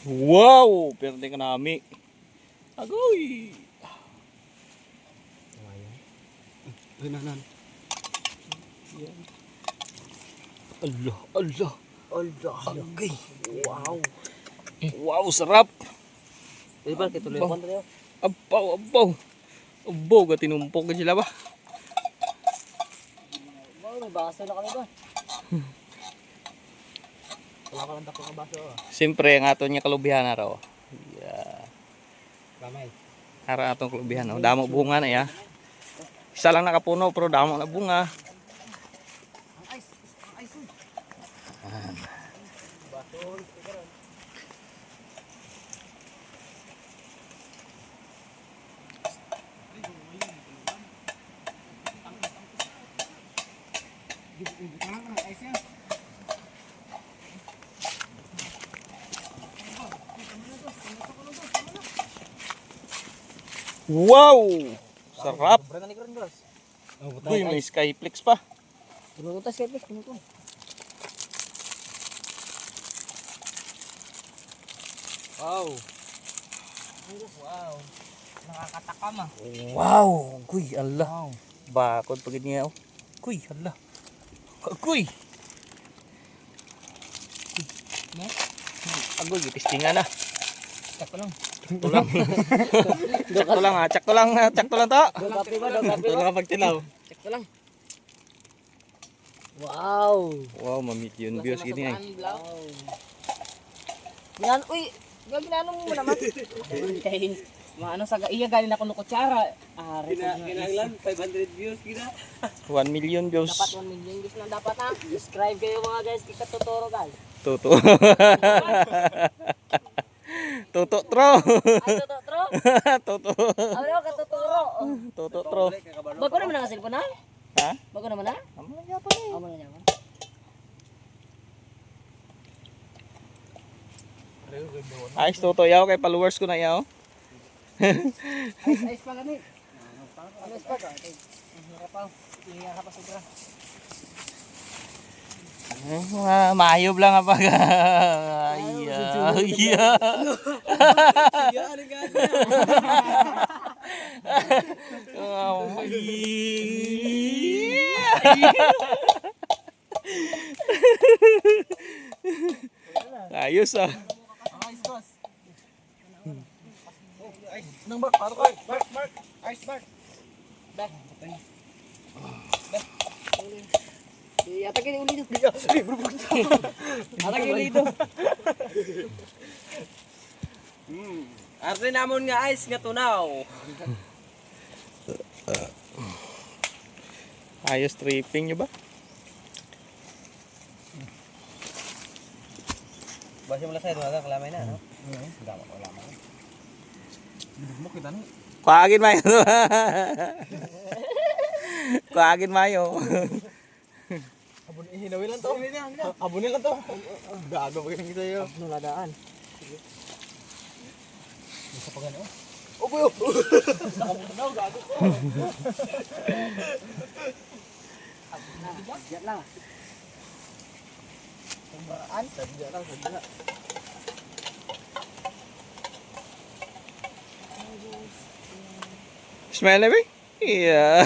Wow, perde ka nami. Agoy. Ay, nanan. Allah, Allah. Allah. Agay. Wow. Wow, sarap. Pwede ba kituloy ko tayo? Abaw, abaw. Abaw, gatinumpok ka sila ba? Wow, may baso na kami ba? Wala ka lang dako ng baso. Siyempre, ang ato niya kalubihan na raw. Yeah. Kamay. Ara atong kalubihan. Oh. Damo bunga na ya. Isa lang nakapuno pero damo na bunga. Ang ice. Ang ice. Baso. Wow! Sarap. Berani keren bos. Uy, may skyflex pa. Tunggu tas siapa? Tunggu. Wow. Wow. Nakakatakam ah. Wow! Kuy, Allah. Bakod pagid niya. Oh. Kuy, Allah. Kuy. Agoy, gitistingan na. Cek lang. Sakto lang. Sakto lang ha. Sakto lang. Sakto lang to. Dogapi ba? Dogapi Ito ba? lang pagtilaw. Cek lang. Wow. Wow, ma-million views gini ay. Wow. Ginan, uy, ginanong mo naman. Kay maano sa iya galing ako no kutsara. Kinailan 500 views gina. 1 million views. Dapat 1 million views na dapat ha. Subscribe kayo mga guys, kita tuturo guys. Toto. Toto tro. Ay tuturo. Toto. Ano ka tuturo? Toto tro. Bago naman ang cellphone ha? Ha? Bago naman ha? Amo na pa ni. Amo na naman. Ayos toto yaw kay followers ko na yaw. Ayos pa gani. Ayos pa ka. Hirap pa. Hirap pa sobra. Maayop lang pag. Ay. Yan gan. Ayos ah. Ice boss. Ice nang bark para ko. Bark. Ice bark. Dah. Atakin uli dito. Atakin uli dito. Arte namon nga ice nga tunaw. Ayos tripping nyo ba? Basi mo lasay mga kalamay na, no? Gama ko lamay. Mo kita ni. Kuagin mayo. Kuagin mayo. Abon ihinawi lang to. Abon lang to. Gago pa kita yo. Nuladaan. Sa pagano. Oh boy. Nakamunaw gago ko. Diyan lang. Kumbaan, sadya lang, sadya. Smell na ba? Yeah.